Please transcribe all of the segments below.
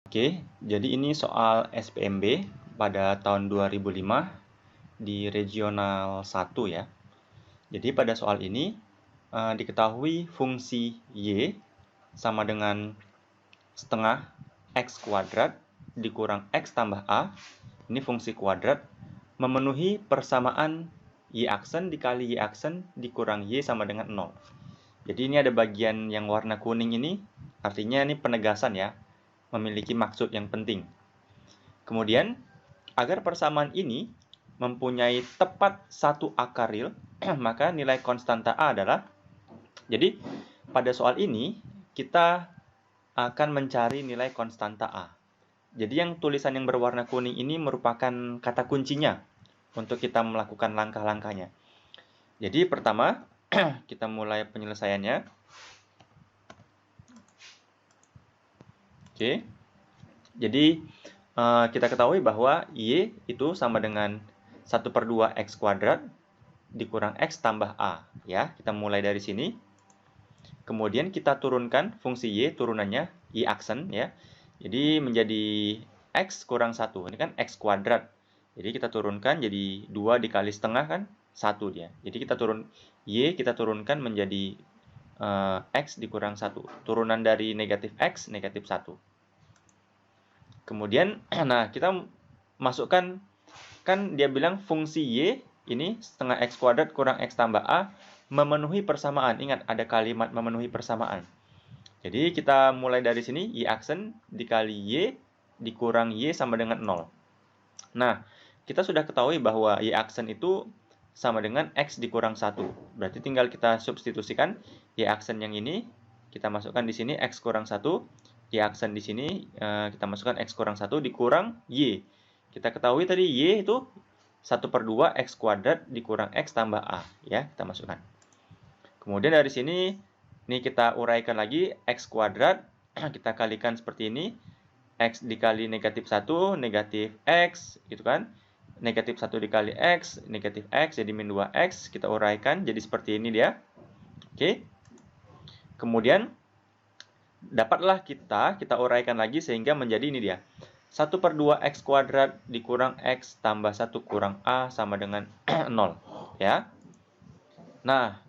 Oke, jadi ini soal SPMB pada tahun 2005 di regional 1 ya. Jadi pada soal ini diketahui fungsi Y sama dengan setengah X kuadrat dikurang X tambah A, ini fungsi kuadrat, memenuhi persamaan Y aksen dikali Y aksen dikurang Y sama dengan 0. Jadi ini ada bagian yang warna kuning ini, artinya ini penegasan ya, memiliki maksud yang penting. Kemudian, agar persamaan ini mempunyai tepat satu akaril, maka nilai konstanta A adalah, jadi pada soal ini kita akan mencari nilai konstanta A. Jadi yang tulisan yang berwarna kuning ini merupakan kata kuncinya untuk kita melakukan langkah-langkahnya. Jadi pertama, kita mulai penyelesaiannya. Oke. Jadi kita ketahui bahwa Y itu sama dengan 1/2 X kuadrat dikurang X tambah A. Ya, kita mulai dari sini. Kemudian kita turunkan fungsi Y, turunannya Y aksen ya. Jadi menjadi X kurang 1. Ini kan X kuadrat. Jadi kita turunkan jadi 2 dikali setengah kan 1 dia. Jadi kita kita turunkan menjadi X dikurang 1. Turunan dari negatif X, negatif 1. Kemudian, nah kita masukkan, kan dia bilang fungsi Y ini setengah X kuadrat kurang X tambah A memenuhi persamaan. Ingat, ada kalimat memenuhi persamaan. Jadi kita mulai dari sini, Y aksen dikali Y dikurang Y sama dengan 0. Nah, kita sudah ketahui bahwa Y aksen itu sama dengan X dikurang 1. Berarti tinggal kita substitusikan Y aksen yang ini, kita masukkan di sini X kurang 1. Y aksen di sini kita masukkan X kurang 1 dikurang Y. Kita ketahui tadi Y itu 1/2 X kuadrat dikurang X tambah A. Ya, kita masukkan. Kemudian dari sini, ini kita uraikan lagi, X kuadrat, kita kalikan seperti ini. X dikali negatif 1, negatif X, gitu kan. Negatif 1 dikali X, negatif X, jadi min 2X. Kita uraikan, jadi seperti ini dia. Oke. Kemudian, dapatlah kita uraikan lagi sehingga menjadi ini dia. 1/2 X kuadrat dikurang X tambah 1 kurang A sama dengan 0. Ya. Nah,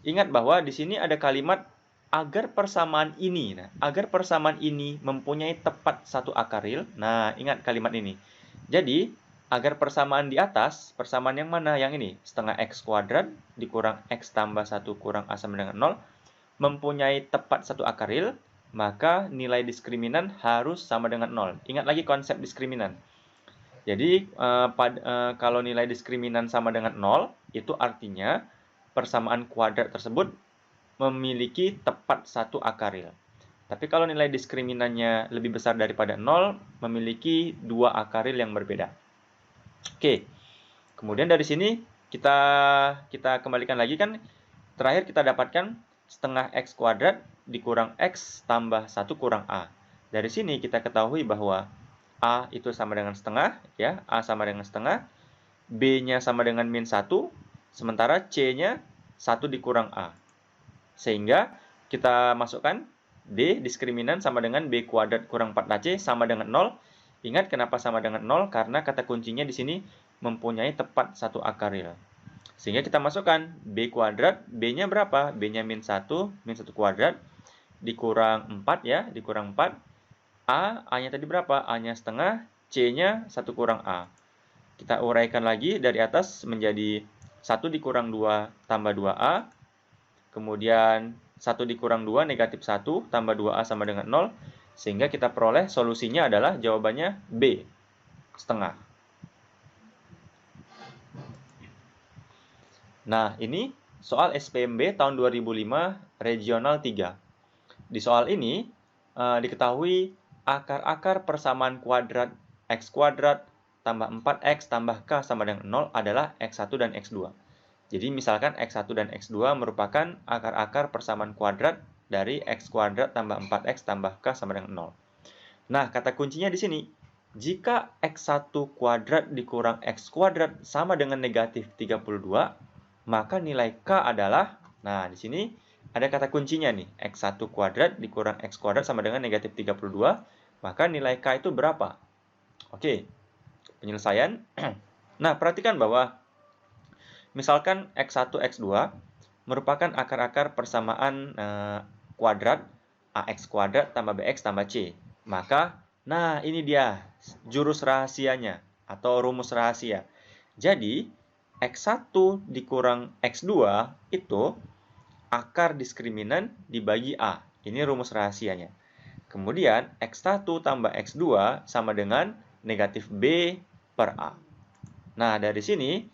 ingat bahwa di sini ada kalimat agar persamaan ini. Nah, agar persamaan ini mempunyai tepat satu akaril. Nah, ingat kalimat ini. Jadi, agar persamaan di atas, persamaan yang mana? Yang ini, setengah X kuadrat dikurang X tambah 1 kurang A sama dengan 0, mempunyai tepat satu akaril, maka nilai diskriminan harus sama dengan 0. Ingat lagi konsep diskriminan. Jadi, kalau nilai diskriminan sama dengan 0, itu artinya persamaan kuadrat tersebut memiliki tepat satu akaril. Tapi kalau nilai diskriminannya lebih besar daripada 0, memiliki dua akaril yang berbeda. Oke, kemudian dari sini kita kembalikan lagi kan, terakhir kita dapatkan setengah X kuadrat dikurang X tambah 1 kurang A. Dari sini kita ketahui bahwa A itu sama dengan setengah, ya, A sama dengan setengah, B-nya sama dengan min 1, sementara C-nya 1 dikurang A. Sehingga kita masukkan D, diskriminan sama dengan B kuadrat kurang 4AC sama dengan 0. Ingat kenapa sama dengan 0? Karena kata kuncinya di sini mempunyai tepat satu akaril. Sehingga kita masukkan B kuadrat, B-nya berapa? B-nya min 1 kuadrat, dikurang 4 ya, dikurang 4. A-nya tadi berapa? A-nya setengah, C-nya 1 kurang A. Kita uraikan lagi dari atas menjadi 1 dikurang 2 tambah 2A. Kemudian 1 dikurang 2 negatif 1 tambah 2A sama dengan 0. Sehingga kita peroleh solusinya adalah jawabannya B, setengah. Nah, ini soal SPMB tahun 2005 regional 3. Di soal ini diketahui akar-akar persamaan kuadrat X kuadrat tambah 4X tambah K sama dengan 0 adalah X1 dan X2. Jadi misalkan X1 dan X2 merupakan akar-akar persamaan kuadrat dari X kuadrat tambah 4X tambah K sama dengan 0. Nah, kata kuncinya di sini. Jika X1 kuadrat dikurang X kuadrat sama dengan negatif 32, maka nilai K adalah, nah di sini ada kata kuncinya nih, X1 kuadrat dikurang X kuadrat sama dengan negatif 32, maka nilai K itu berapa? Oke, penyelesaian. Nah, perhatikan bahwa misalkan X1, X2 merupakan akar-akar persamaan kuadrat AX kuadrat tambah BX tambah C. Maka, nah ini dia jurus rahasianya atau rumus rahasia. Jadi, X1 dikurang X2 itu akar diskriminan dibagi A. Ini rumus rahasianya. Kemudian, X1 tambah X2 sama dengan negatif B per A. Nah, dari sini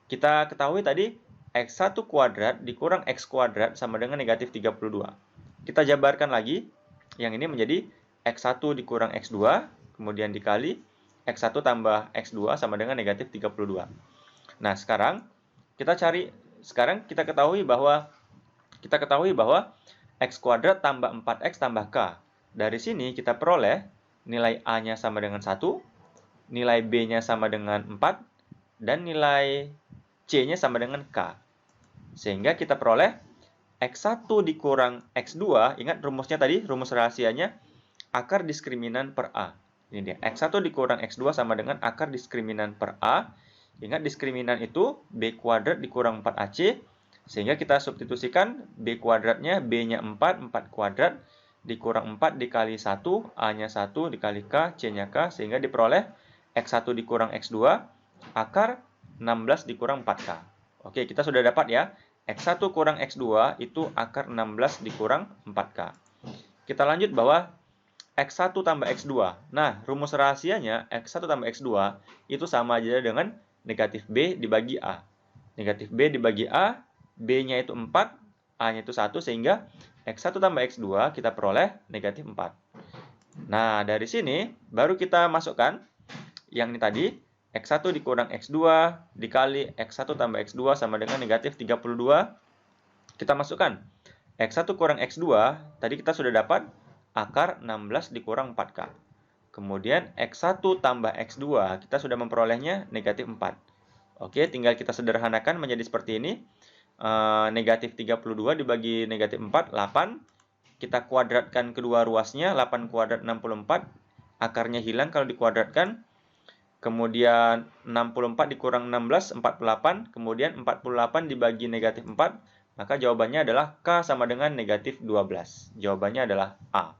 kita ketahui tadi X1 kuadrat dikurang X kuadrat sama dengan negatif 32. Kita jabarkan lagi. Yang ini menjadi X1 dikurang X2, kemudian dikali X1 tambah X2 sama dengan negatif 32. Nah, sekarang kita ketahui bahwa X kuadrat tambah 4X tambah K. Dari sini kita peroleh nilai A-nya sama dengan 1, nilai B-nya sama dengan 4, dan nilai C-nya sama dengan K. Sehingga kita peroleh X1 dikurang X2, ingat rumusnya tadi, rumus rahasianya, akar diskriminan per A. Ini dia, X1 dikurang X2 sama dengan akar diskriminan per A. Ingat diskriminan itu B kuadrat dikurang 4AC, sehingga kita substitusikan B kuadratnya, B-nya 4, 4 kuadrat, dikurang 4 dikali 1, A-nya 1 dikali K, C-nya K, sehingga diperoleh X1 dikurang X2, akar 16 dikurang 4K. Oke, kita sudah dapat ya, X1 kurang X2 itu akar 16 dikurang 4K. Kita lanjut bahwa X1 tambah X2. Nah, rumus rahasianya X1 tambah X2 itu sama aja dengan negatif B dibagi A. Negatif B dibagi A, B-nya itu 4, A-nya itu 1, sehingga X1 tambah X2 kita peroleh negatif 4. Nah, dari sini baru kita masukkan yang ini tadi, X1 dikurang X2 dikali X1 tambah X2 sama dengan negatif 32. Kita masukkan X1 kurang X2, tadi kita sudah dapat akar 16 dikurang 4K. Kemudian X1 tambah X2, kita sudah memperolehnya negatif 4. Oke, tinggal kita sederhanakan menjadi seperti ini. Negatif 32 dibagi negatif 4, 8. Kita kuadratkan kedua ruasnya, 8 kuadrat 64. Akarnya hilang kalau dikuadratkan. Kemudian 64 dikurang 16, 48. Kemudian 48 dibagi negatif 4. Maka jawabannya adalah K sama dengan negatif 12. Jawabannya adalah A.